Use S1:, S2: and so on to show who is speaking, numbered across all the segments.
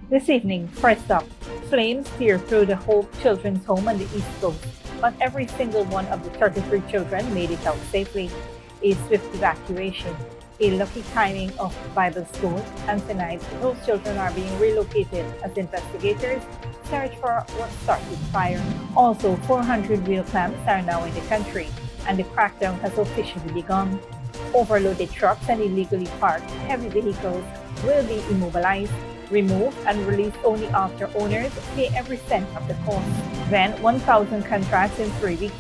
S1: This evening, first up, flames tear through the Hope Children's Home on the East Coast, but every single one of the 33 children made it out safely. A swift evacuation, a lucky timing of Bible school, and tonight, those children are being relocated as investigators search for what started fire. Also, 400 wheel clamps are now in the country, and the crackdown has officially begun. Overloaded trucks and illegally parked heavy vehicles will be immobilized, removed, and released only after owners pay every cent of the cost. Then, 1,000 contracts in 3 weeks.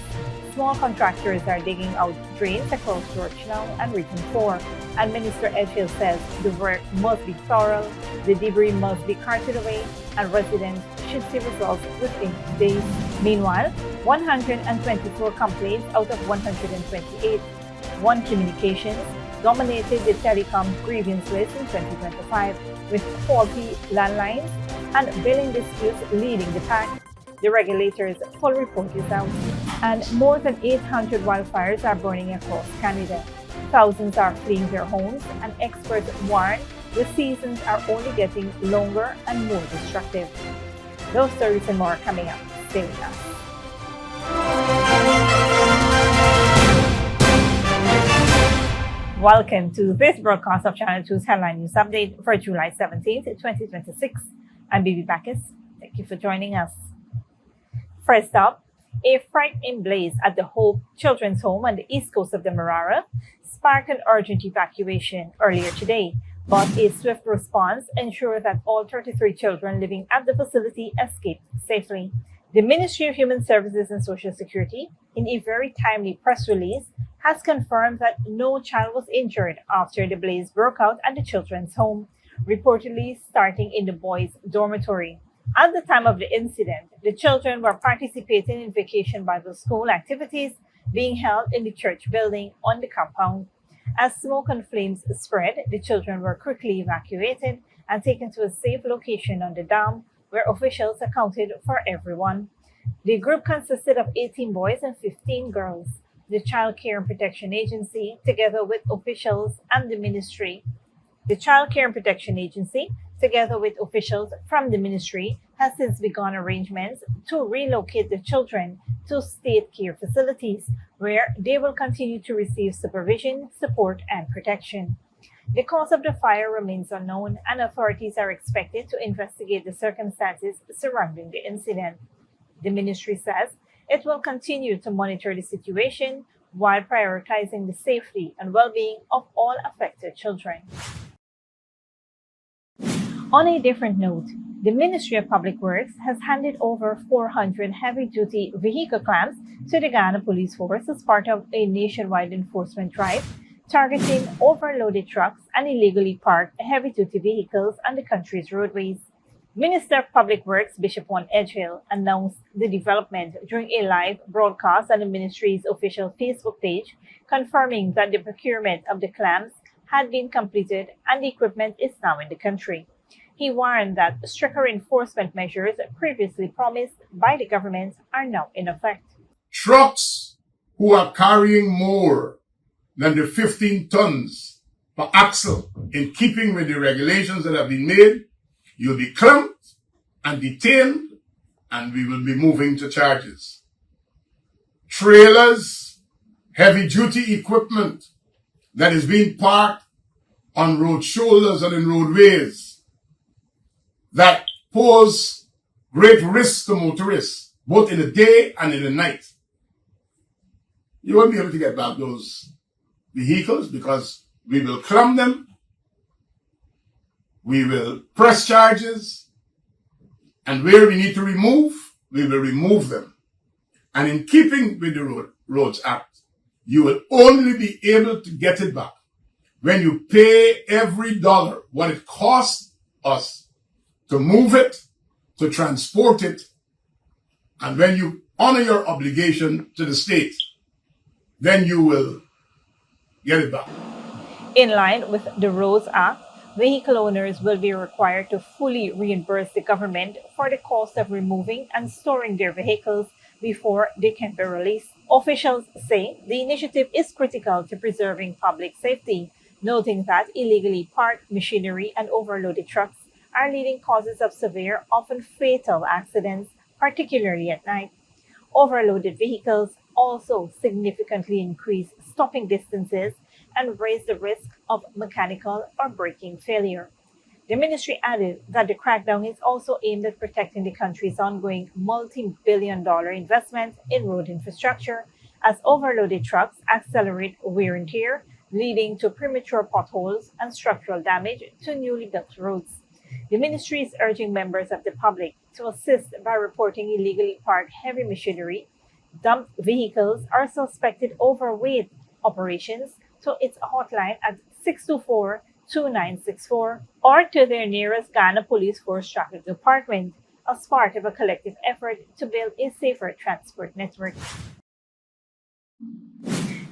S1: Small contractors are digging out drains across Georgetown and Region 4, and Minister Edghill says the work must be thorough, the debris must be carted away, and residents should see results within days. Meanwhile, 124 complaints out of 128 One Communications dominated the Telecom grievance list in 2025, with faulty landlines and billing disputes leading the pack. The regulator's full report is out, and more than 800 wildfires are burning across Canada. Thousands are fleeing their homes, and experts warn the seasons are only getting longer and more destructive. Those stories and more are coming up. Stay with us. Welcome to this broadcast of Channel 2's Headline News Update for July 17th, 2026. I'm Bibi Bacchus. Thank you for joining us. First up, a frightening blaze at the Hope Children's Home on the east coast of the Marara sparked an urgent evacuation earlier today, but a swift response ensured that all 33 children living at the facility escaped safely. The Ministry of Human Services and Social Security, in a very timely press release, has confirmed that no child was injured after the blaze broke out at the children's home, reportedly starting in the boys' dormitory. At the time of the incident, the children were participating in vacation Bible school activities being held in the church building on the compound. As smoke and flames spread, the children were quickly evacuated and taken to a safe location on the dam, where officials accounted for everyone. The group consisted of 18 boys and 15 girls. The Child Care and Protection Agency, together with officials and the ministry, from the ministry, has since begun arrangements to relocate the children to state care facilities, where they will continue to receive supervision, support, and protection. The cause of the fire remains unknown, and authorities are expected to investigate the circumstances surrounding the incident. The ministry says it will continue to monitor the situation while prioritizing the safety and well-being of all affected children. On a different note, the Ministry of Public Works has handed over 400 heavy-duty vehicle clamps to the Ghana Police Force as part of a nationwide enforcement drive targeting overloaded trucks and illegally parked heavy-duty vehicles on the country's roadways. Minister of Public Works Bishop Edghill announced the development during a live broadcast on the ministry's official Facebook page, confirming that the procurement of the clamps had been completed and the equipment is now in the country. He warned that stricter enforcement measures previously promised by the government are now in effect.
S2: Trucks who are carrying more than the 15 tons per axle, in keeping with the regulations that have been made, you'll be clamped and detained, and we will be moving to charges. Trailers, heavy-duty equipment that is being parked on road shoulders and in roadways that pose great risk to motorists, both in the day and in the night. You won't be able to get back those vehicles because we will clamp them, we will press charges, and where we need to remove, we will remove them. And in keeping with the Roads Act, you will only be able to get it back when you pay every dollar what it costs us to move it, to transport it, and when you honor your obligation to the state, then you will get it back.
S1: In line with the Roads Act, vehicle owners will be required to fully reimburse the government for the cost of removing and storing their vehicles before they can be released. Officials say the initiative is critical to preserving public safety, noting that illegally parked machinery and overloaded trucks are leading causes of severe, often fatal accidents, particularly at night. Overloaded vehicles also significantly increase stopping distances and raise the risk of mechanical or braking failure. The ministry added that the crackdown is also aimed at protecting the country's ongoing multi-billion-dollar investment in road infrastructure as overloaded trucks accelerate wear and tear, leading to premature potholes and structural damage to newly built roads. The ministry is urging members of the public to assist by reporting illegally parked heavy machinery, dumped vehicles, or suspected overweight operations to its hotline at 624-2964 or to their nearest Ghana Police Force Traffic Department as part of a collective effort to build a safer transport network.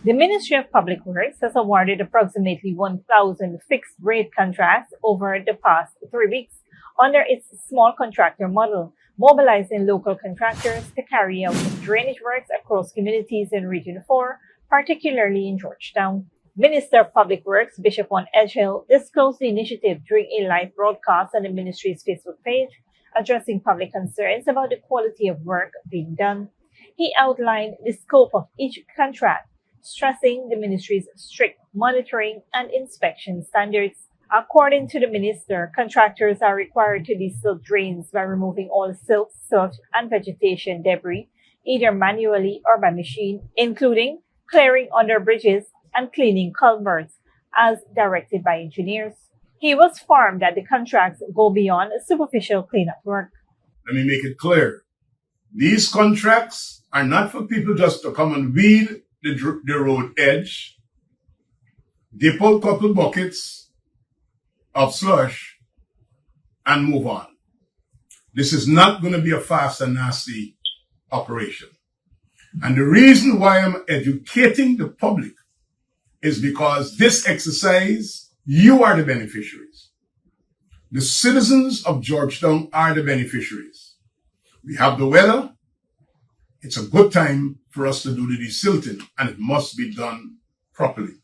S1: The Ministry of Public Works has awarded approximately 1,000 fixed-rate contracts over the past 3 weeks under its small contractor model, mobilizing local contractors to carry out drainage works across communities in Region 4, particularly in Georgetown. Minister of Public Works Bishop Edghill disclosed the initiative during a live broadcast on the ministry's Facebook page, addressing public concerns about the quality of work being done. He outlined the scope of each contract, stressing the ministry's strict monitoring and inspection standards. According to the minister, contractors are required to distill drains by removing all silt, soot, and vegetation debris, either manually or by machine, including clearing under bridges and cleaning culverts, as directed by engineers. He was firm that the contracts go beyond superficial cleanup work.
S2: Let me make it clear. These contracts are not for people just to come and weed the road edge, dip out a couple buckets of slush, and move on. This is not going to be a fast and nasty operation. And the reason why I'm educating the public is because this exercise, you are the beneficiaries. The citizens of Georgetown are the beneficiaries. We have the weather. It's a good time for us to do the desilting, and it must be done properly.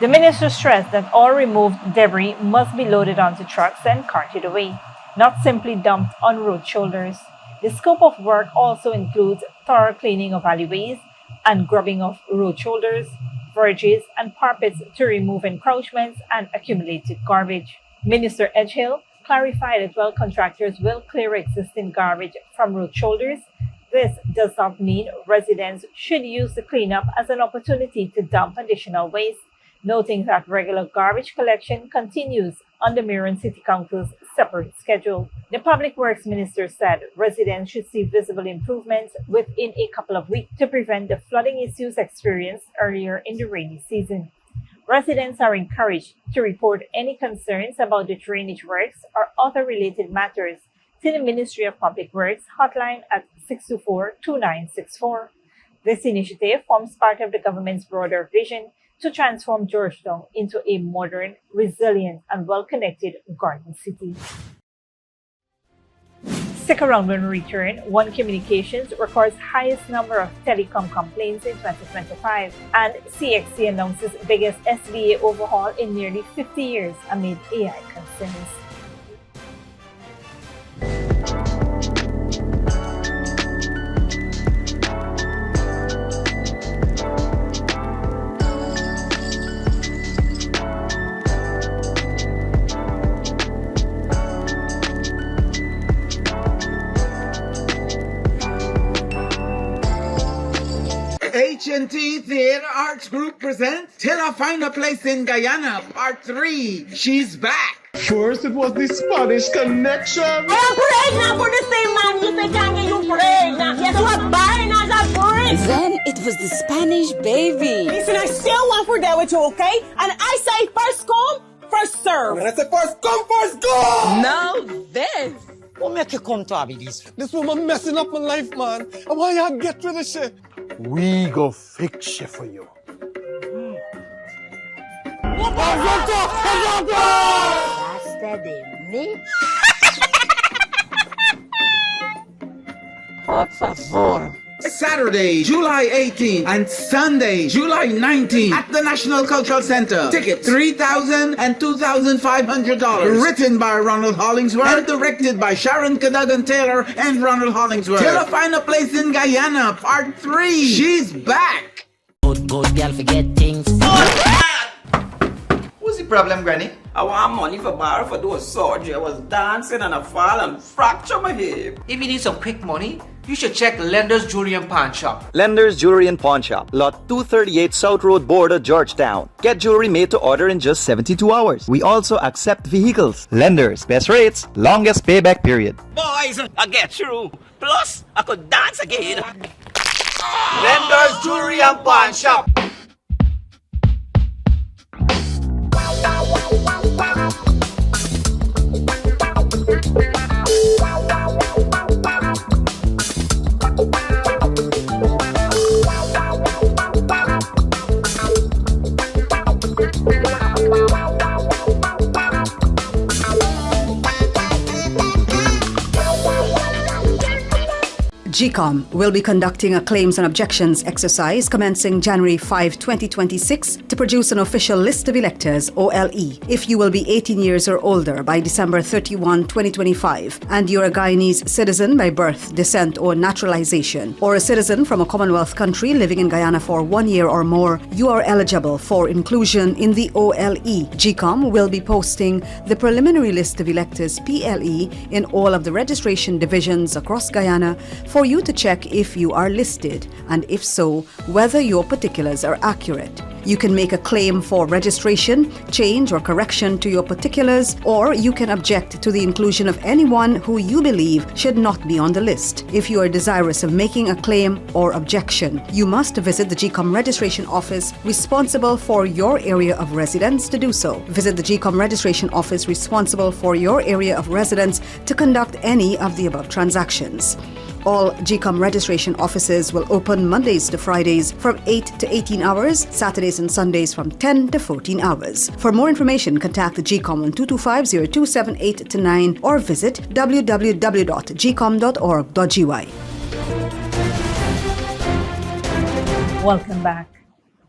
S1: The minister stressed that all removed debris must be loaded onto trucks and carted away, not simply dumped on road shoulders. The scope of work also includes thorough cleaning of alleyways and grubbing of road shoulders, verges, and parapets to remove encroachments and accumulated garbage. Minister Edghill clarified that while contractors will clear existing garbage from road shoulders, this does not mean residents should use the cleanup as an opportunity to dump additional waste, noting that regular garbage collection continues on the Mayor and City Council's separate schedule. The Public Works Minister said residents should see visible improvements within a couple of weeks to prevent the flooding issues experienced earlier in the rainy season. Residents are encouraged to report any concerns about the drainage works or other related matters to the Ministry of Public Works hotline at 624-2964. This initiative forms part of the government's broader vision to transform Georgetown into a modern, resilient, and well-connected garden city. Stick around when we return. One Communications records highest number of telecom complaints in 2025, and CXC announces biggest SBA overhaul in nearly 50 years amid AI concerns.
S3: H&T Theater Arts Group presents Till I Find a Place in Guyana, Part 3. She's back.
S4: First, it was the Spanish Connection.
S5: I'm pregnant for the same man you say can get you pregnant. Yes, you are buying as a friend.
S6: Then it was the Spanish baby.
S5: Listen, I still want for that with you, okay? And I say first come, first serve.
S3: And I said first come, first go.
S6: Now this.
S5: What make you come to Abidis?
S4: This woman messing up my life, man. And why y'all get rid of shit? We go fix shit for you.
S5: Basta de mí.
S6: Por favor.
S3: Saturday, July 18th and Sunday, July 19th at the National Cultural Center. Tickets $3,000 and $2,500. Written by Ronald Hollingsworth and directed by Sharon Cadogan Taylor and Ronald Hollingsworth. Till I Find a Place in Guyana, Part 3. She's back.
S7: Good girl forget things.
S8: What's the problem, Granny? I want money for borrow for those surgery. I was dancing and I fall and fracture my hip.
S9: If you need some quick money, you should check Lender's Jewelry and Pawn Shop.
S10: Lender's Jewelry and Pawn Shop, Lot 238 South Road Border, Georgetown. Get jewelry made to order in just 72 hours. We also accept vehicles. Lender's, best rates, longest payback period.
S8: Boys, I get through. Plus, I could dance again.
S9: Lender's Jewelry and Pawn Shop.
S11: GECOM will be conducting a claims and objections exercise commencing January 5, 2026 to produce an official list of electors, OLE, if you will be 18 years or older by December 31, 2025, and you're a Guyanese citizen by birth, descent, or naturalization, or a citizen from a Commonwealth country living in Guyana for 1 year or more, you are eligible for inclusion in the OLE. GECOM will be posting the preliminary list of electors, PLE, in all of the registration divisions across Guyana for you to check if you are listed, and if so, whether your particulars are accurate. You can make a claim for registration, change or correction to your particulars, or you can object to the inclusion of anyone who you believe should not be on the list. If you are desirous of making a claim or objection, you must visit the GECOM registration office responsible for your area of residence to do so. Visit the GECOM registration office responsible for your area of residence to conduct any of the above transactions. All GECOM registration offices will open Mondays to Fridays from 8 to 18 hours, Saturdays and Sundays from 10 to 14 hours. For more information, contact the GECOM on 225-0278-9 or visit www.gecom.org.gy.
S1: Welcome back.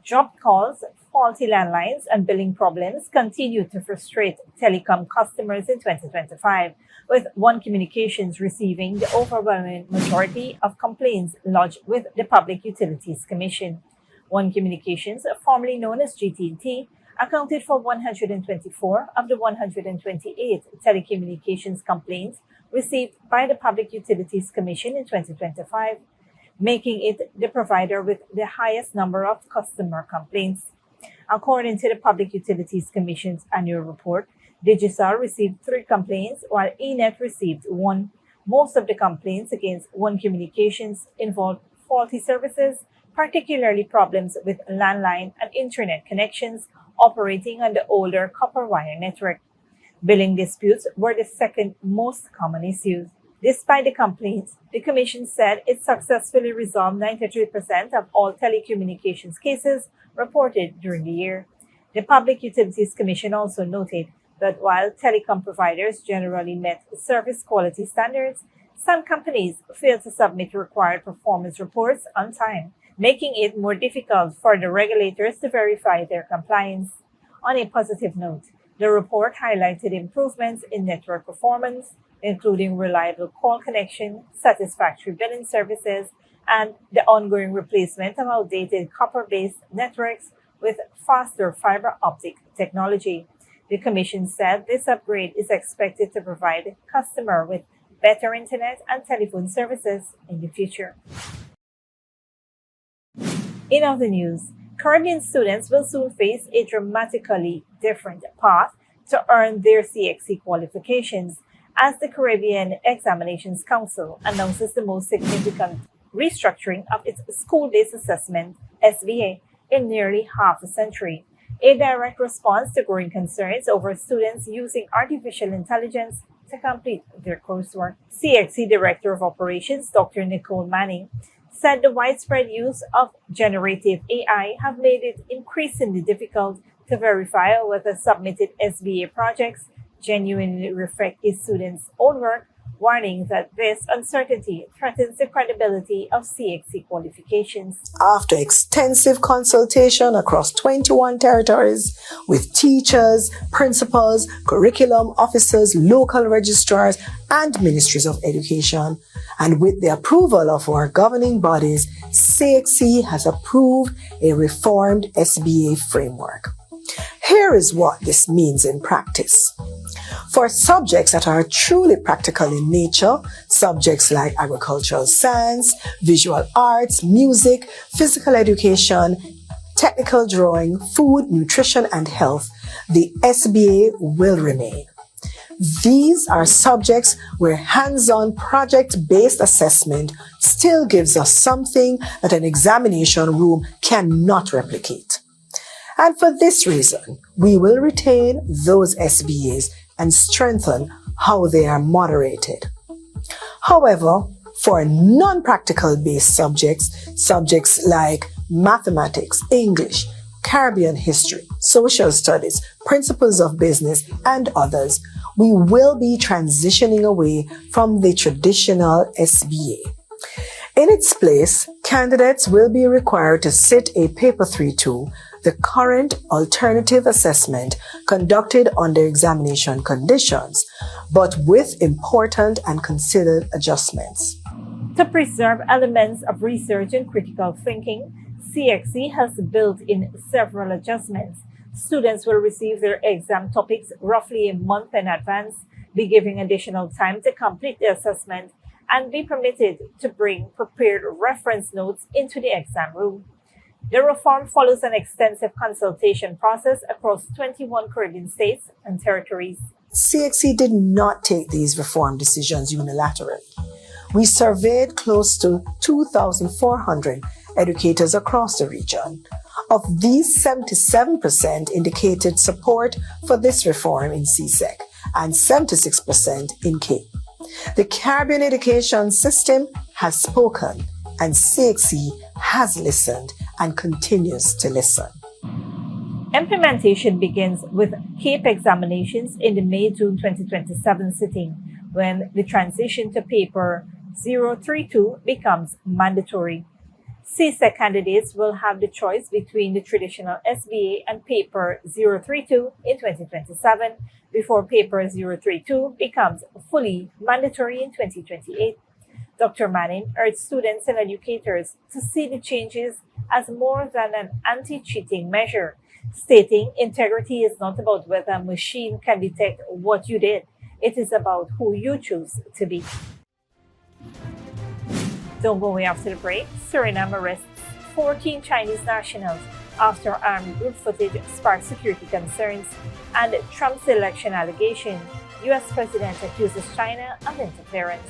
S1: Dropped calls, faulty landlines, and billing problems continue to frustrate telecom customers in 2025, with One Communications receiving the overwhelming majority of complaints lodged with the Public Utilities Commission. One Communications, formerly known as GT&T, accounted for 124 of the 128 telecommunications complaints received by the Public Utilities Commission in 2025, making it the provider with the highest number of customer complaints. According to the Public Utilities Commission's annual report, Digicel received 3 complaints, while ENET received 1. Most of the complaints against One Communications involved faulty services, particularly problems with landline and internet connections operating on the older copper wire network. Billing disputes were the second most common issue. Despite the complaints, the Commission said it successfully resolved 93% of all telecommunications cases reported during the year. The Public Utilities Commission also noted that while telecom providers generally met service quality standards, some companies failed to submit required performance reports on time, making it more difficult for the regulators to verify their compliance. On a positive note, the report highlighted improvements in network performance, including reliable call connection, satisfactory billing services, and the ongoing replacement of outdated copper-based networks with faster fiber optic technology. The Commission said this upgrade is expected to provide customers with better internet and telephone services in the future. In other news, Caribbean students will soon face a dramatically different path to earn their CXC qualifications as the Caribbean Examinations Council announces the most significant restructuring of its school-based assessment, SBA, in nearly half a century, a direct response to growing concerns over students using artificial intelligence to complete their coursework. CXC Director of Operations, Dr. Nicole Manning, said the widespread use of generative AI have made it increasingly difficult to verify whether submitted SBA projects genuinely reflect a student's own work, warning that this uncertainty threatens the credibility of CXC qualifications.
S12: After extensive consultation across 21 territories with teachers, principals, curriculum officers, local registrars, and ministries of education, and with the approval of our governing bodies, CXC has approved a reformed SBA framework. Here is what this means in practice. For subjects that are truly practical in nature, subjects like agricultural science, visual arts, music, physical education, technical drawing, food, nutrition, and health, the SBA will remain. These are subjects where hands-on project-based assessment still gives us something that an examination room cannot replicate. And for this reason, we will retain those SBAs and strengthen how they are moderated. However, for non-practical based subjects like mathematics, English, Caribbean history, social studies, principles of business, and others, we will be transitioning away from the traditional SBA. In its place, candidates will be required to sit a Paper 3-2, the current alternative assessment conducted under examination conditions, but with important and considered adjustments.
S1: To preserve elements of research and critical thinking, CXC has built in several adjustments. Students will receive their exam topics roughly a month in advance, be given additional time to complete the assessment, and be permitted to bring prepared reference notes into the exam room. The reform follows an extensive consultation process across 21 Caribbean states and territories.
S12: CXC did not take these reform decisions unilaterally. We surveyed close to 2,400 educators across the region. Of these, 77% indicated support for this reform in CSEC and 76% in CAPE. The Caribbean education system has spoken, and CXC has listened and continues to listen.
S1: Implementation begins with CAPE examinations in the May-June 2027 sitting, when the transition to paper 032 becomes mandatory. CSEC candidates will have the choice between the traditional SBA and paper 032 in 2027, before paper 032 becomes fully mandatory in 2028. Dr. Manning urged students and educators to see the changes as more than an anti-cheating measure, stating integrity is not about whether a machine can detect what you did. It is about who you choose to be. Don't go away after the break. Suriname arrests 14 Chinese nationals after armed group footage sparked security concerns, and Trump's election allegation. U.S. President accuses China of interference.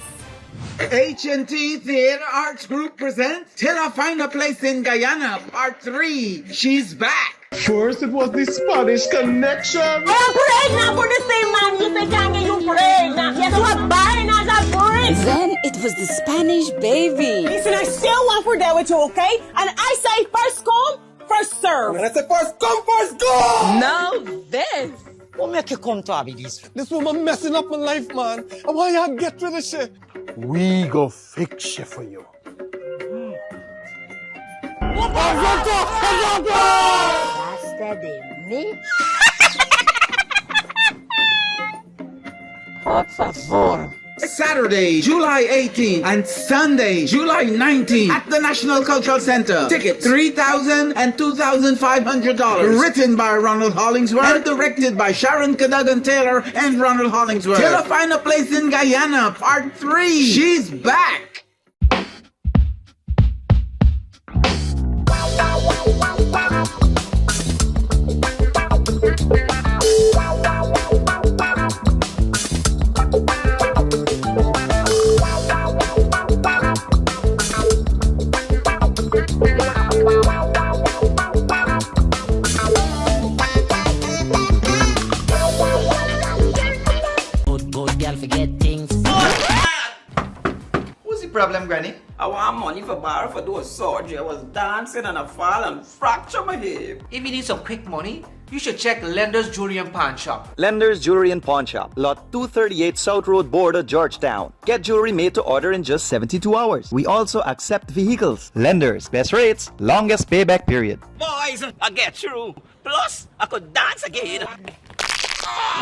S3: H&T Theater Arts Group presents Till I Find a Place in Guyana, Part 3. She's back.
S4: First, it was the Spanish connection.
S5: I'm pregnant for the same man you say can't get you pregnant. Yes, you are buying as a friend.
S6: Then it was the Spanish baby.
S5: Listen, I still want for that with you, okay? And I say first come, first serve.
S4: And I said first come, first go.
S6: Now then.
S8: What make you come to this?
S4: This woman messing up my life, man. And why y'all get rid of shit? We go fix shit for you.
S6: Por favor.
S3: Saturday, July 18 and Sunday, July 19 at the National Cultural Center. Ticket $3,000 and $2,500. Written by Ronald Hollingsworth and directed by Sharon Cadogan Taylor and Ronald Hollingsworth. Till I Find a Place in Guyana, Part 3. She's back.
S9: Problem, Granny?
S8: I want money for borrow for those surgery. I was dancing and I fall and fracture my hip.
S9: If you need some quick money, you should check Lender's Jewelry and Pawn Shop.
S10: Lender's Jewelry and Pawn Shop, lot 238 South Road Border, Georgetown. Get jewelry made to order in just 72 hours. We also accept vehicles. Lenders, best rates, longest payback period.
S8: Boys, I get through. Plus, I could dance again.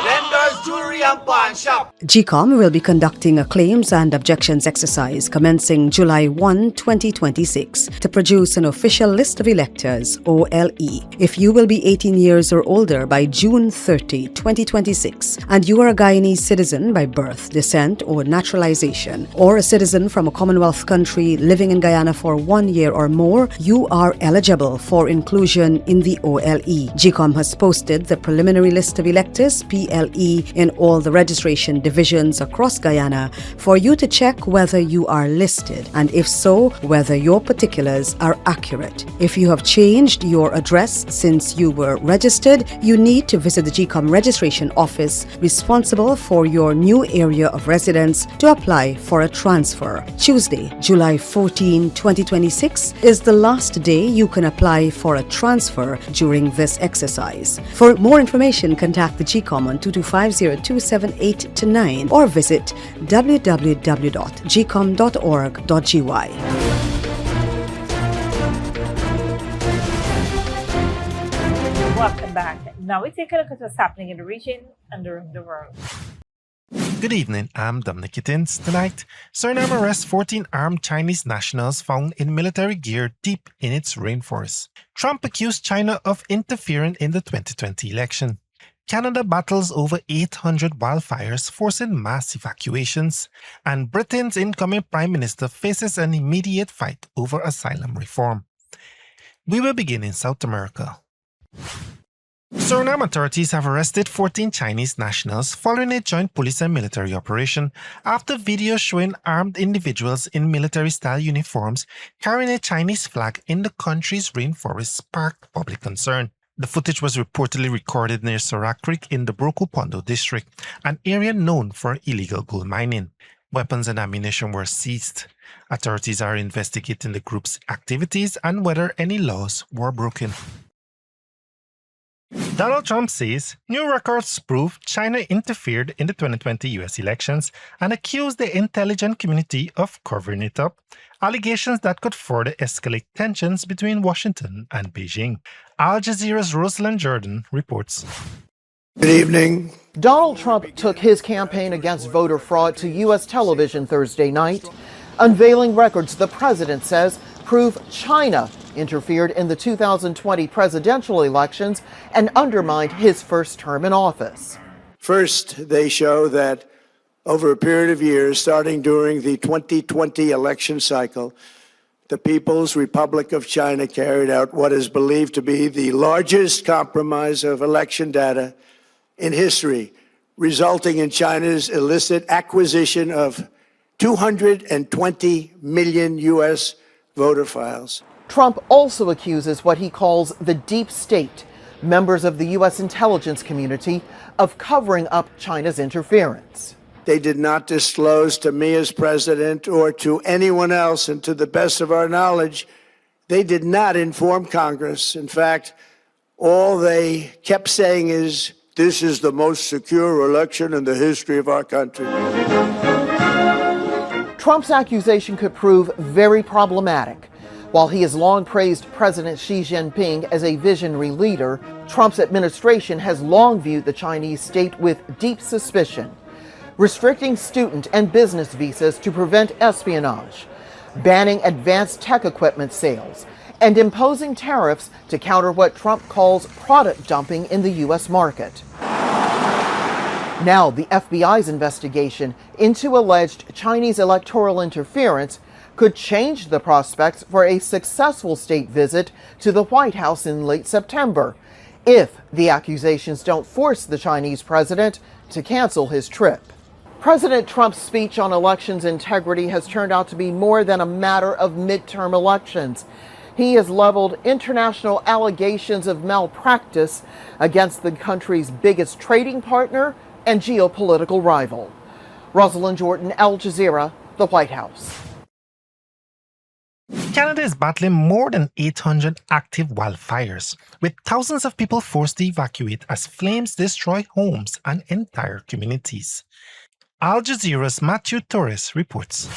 S9: Lender's Jewelry and Pawn Shop.
S11: GECOM will be conducting a claims and objections exercise commencing July 1, 2026 to produce an official list of electors, OLE. If you will be 18 years or older by June 30, 2026, and you are a Guyanese citizen by birth, descent, or naturalization, or a citizen from a Commonwealth country living in Guyana for 1 year or more, you are eligible for inclusion in the OLE. GECOM has posted the preliminary list of electors, PLE, in all the registration divisions across Guyana for you to check whether you are listed, and if so, whether your particulars are accurate. If you have changed your address since you were registered, you need to visit the GECOM registration office responsible for your new area of residence to apply for a transfer. Tuesday, July 14, 2026 is the last day you can apply for a transfer during this exercise. For more information, contact the GECOM on 225-0278-9 or visit www.gecom.org.gy.
S1: Welcome back. Now we take a look at what's happening in the region and around the world.
S13: Good evening, I'm Dominic Kittins. Tonight, Suriname arrests 14 armed Chinese nationals found in military gear deep in its rainforest. Trump accused China of interfering in the 2020 election. Canada battles over 800 wildfires, forcing mass evacuations, and Britain's incoming Prime Minister faces an immediate fight over asylum reform. We will begin in South America. Suriname authorities have arrested 14 Chinese nationals following a joint police and military operation after videos showing armed individuals in military-style uniforms carrying a Chinese flag in the country's rainforest sparked public concern. The footage was reportedly recorded near Sorak Creek in the Brokopondo district, an area known for illegal gold mining. Weapons and ammunition were seized. Authorities are investigating the group's activities and whether any laws were broken. Donald Trump says new records prove China interfered in the 2020 US elections and accused the intelligence community of covering it up, allegations that could further escalate tensions between Washington and Beijing. Al Jazeera's Rosalind Jordan reports.
S14: Good evening. Donald Trump took his campaign against voter fraud to U.S. television Thursday night, unveiling records the president says prove China interfered in the 2020 presidential elections and undermined his first term in office.
S15: First, they show that over a period of years, starting during the 2020 election cycle, the People's Republic of China carried out what is believed to be the largest compromise of election data in history, resulting in China's illicit acquisition of 220 million U.S. voter files.
S14: Trump also accuses what he calls the deep state, members of the U.S. intelligence community, of covering up China's interference.
S15: They did not disclose to me as president or to anyone else, and to the best of our knowledge, they did not inform Congress. In fact, all they kept saying is, this is the most secure election in the history of our country.
S14: Trump's accusation could prove very problematic. While he has long praised President Xi Jinping as a visionary leader, Trump's administration has long viewed the Chinese state with deep suspicion, restricting student and business visas to prevent espionage, banning advanced tech equipment sales, and imposing tariffs to counter what Trump calls product dumping in the U.S. market. Now, the FBI's investigation into alleged Chinese electoral interference could change the prospects for a successful state visit to the White House in late September, if the accusations don't force the Chinese president to cancel his trip. President Trump's speech on elections integrity has turned out to be more than a matter of midterm elections. He has leveled international allegations of malpractice against the country's biggest trading partner and geopolitical rival. Rosalind Jordan, Al Jazeera, the White House.
S13: Canada is battling more than 800 active wildfires, with thousands of people forced to evacuate as flames destroy homes and entire communities. Al Jazeera's Matthew Torres reports.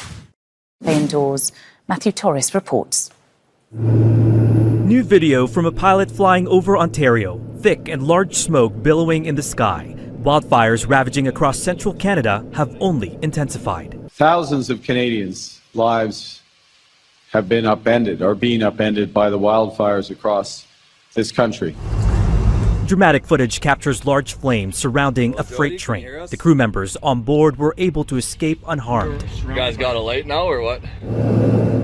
S16: Indoors, Matthew Torres reports.
S17: New video from a pilot flying over Ontario. Thick and large smoke billowing in the sky. Wildfires ravaging across central Canada have only intensified.
S18: Thousands of Canadians' lives have been upended or being upended by the wildfires across this country.
S17: Dramatic footage captures large flames surrounding a freight train. The crew members on board were able to escape unharmed.
S19: You guys got a light now or what?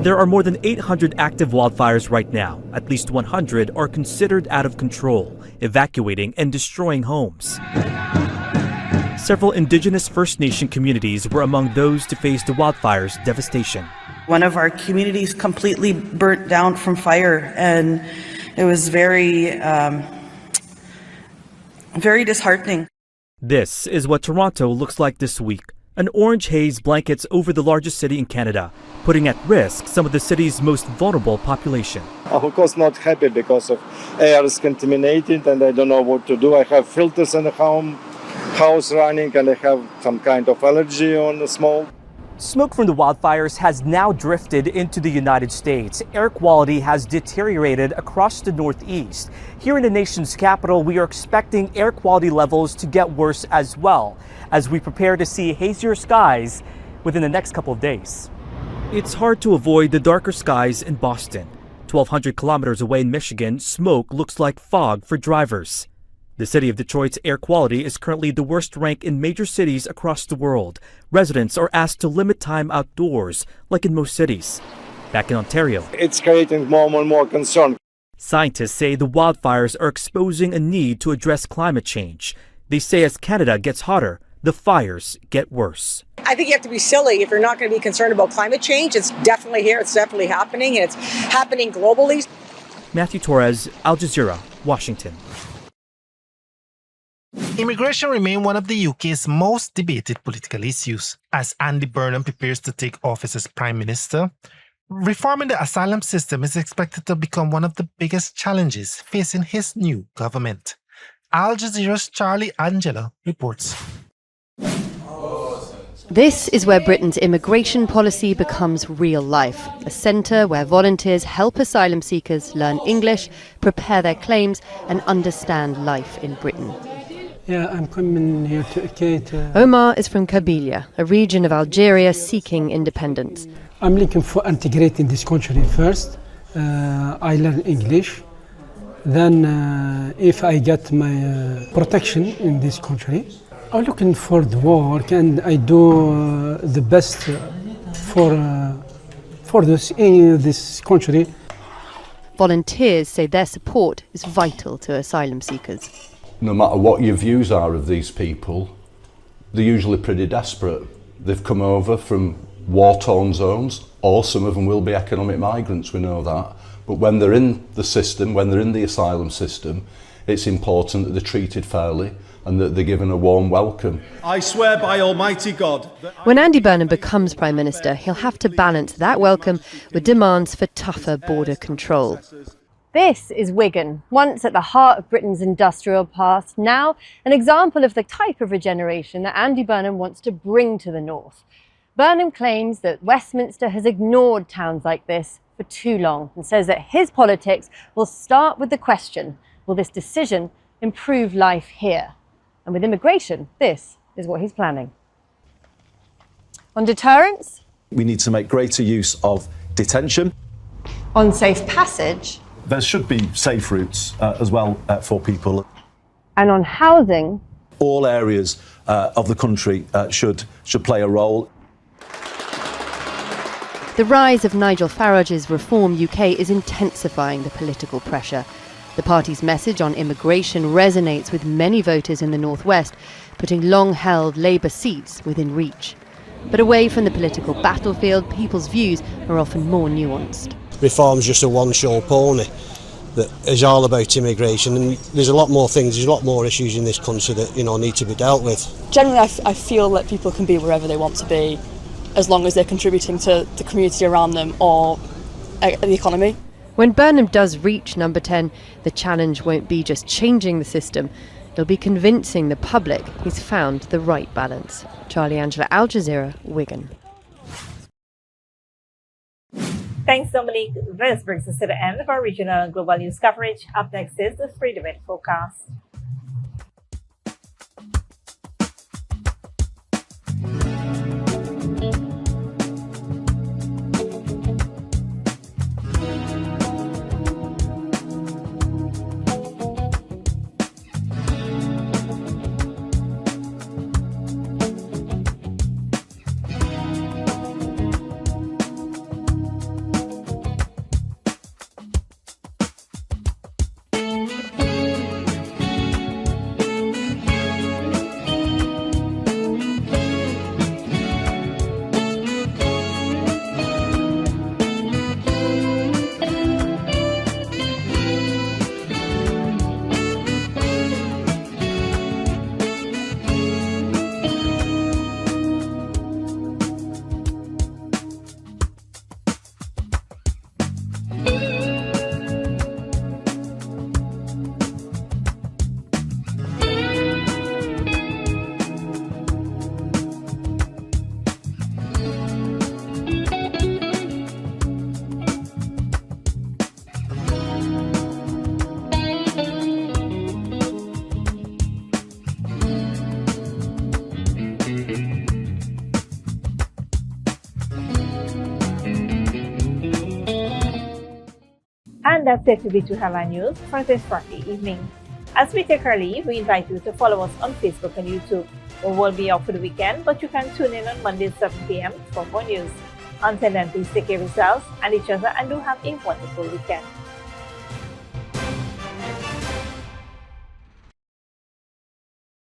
S17: There are more than 800 active wildfires right now. At least 100 are considered out of control, evacuating and destroying homes. Several Indigenous First Nation communities were among those to face the wildfires' devastation.
S20: One of our communities completely burnt down from fire, and it was very disheartening.
S17: This is what Toronto looks like this week. An orange haze blankets over the largest city in Canada, putting at risk some of the city's most vulnerable population.
S21: I'm of course not happy because of air is contaminated and I don't know what to do. I have filters in the house running and I have some kind of allergy on the smoke.
S17: Smoke from the wildfires has now drifted into the United States. Air quality has deteriorated across the Northeast. Here in the nation's capital, we are expecting air quality levels to get worse as well, as we prepare to see hazier skies within the next couple of days. It's hard to avoid the darker skies in Boston. 1,200 kilometers away in Michigan, smoke looks like fog for drivers. The city of Detroit's air quality is currently the worst rank in major cities across the world. Residents are asked to limit time outdoors, like in most cities. Back in Ontario,
S21: it's creating more and more concern.
S17: Scientists say the wildfires are exposing a need to address climate change. They say as Canada gets hotter, the fires get worse.
S22: I think you have to be silly if you're not going to be concerned about climate change. It's definitely here, it's definitely happening, and it's happening globally.
S17: Matthew Torres, Al Jazeera, Washington.
S13: Immigration remains one of the UK's most debated political issues. As Andy Burnham prepares to take office as Prime Minister, reforming the asylum system is expected to become one of the biggest challenges facing his new government. Al Jazeera's Charlie Angela reports.
S23: This is where Britain's immigration policy becomes real life, a centre where volunteers help asylum seekers learn English, prepare their claims and understand life in Britain.
S24: Yeah, I'm coming here to educate.
S23: Omar is from Kabylia, a region of Algeria seeking independence.
S24: I'm looking for integrating this country first. I learn English. Then if I get my protection in this country, I'm looking for the work and I do the best for this in this country.
S23: Volunteers say their support is vital to asylum seekers.
S25: No matter what your views are of these people, they're usually pretty desperate. They've come over from war-torn zones, or some of them will be economic migrants, we know that. But when they're in the system, when they're in the asylum system, it's important that they're treated fairly and that they're given a warm welcome.
S26: I swear by Almighty God.
S23: When Andy Burnham becomes Prime Minister, he'll have to balance that welcome with demands for tougher border control. This is Wigan, once at the heart of Britain's industrial past, now an example of the type of regeneration that Andy Burnham wants to bring to the north. Burnham claims that Westminster has ignored towns like this for too long and says that his politics will start with the question, will this decision improve life here? And with immigration, this is what he's planning. On deterrence?
S27: We need to make greater use of detention.
S23: On safe passage?
S27: There should be safe routes as well for people.
S23: And on housing?
S27: All areas of the country should play a role.
S23: The rise of Nigel Farage's Reform UK is intensifying the political pressure. The party's message on immigration resonates with many voters in the northwest, putting long-held Labour seats within reach. But away from the political battlefield, people's views are often more nuanced.
S28: Reform's just a one-show pony that is all about immigration, and there's a lot more things, there's a lot more issues in this country that need to be dealt with.
S29: Generally, I feel that people can be wherever they want to be, as long as they're contributing to the community around them or the economy.
S23: When Burnham does reach number 10, the challenge won't be just changing the system, it'll be convincing the public he's found the right balance. Charlie Angela, Al Jazeera, Wigan.
S1: Thanks, Dominique. This brings us to the end of our regional and global news coverage. Up next is the 3-event forecast. And that's it with the headline news for this Friday evening. As we take our leave, we invite you to follow us on Facebook and YouTube. We will be off for the weekend, but you can tune in on Monday 7 p.m. for more news. Until then, please take care of yourselves and each other and do have a wonderful weekend.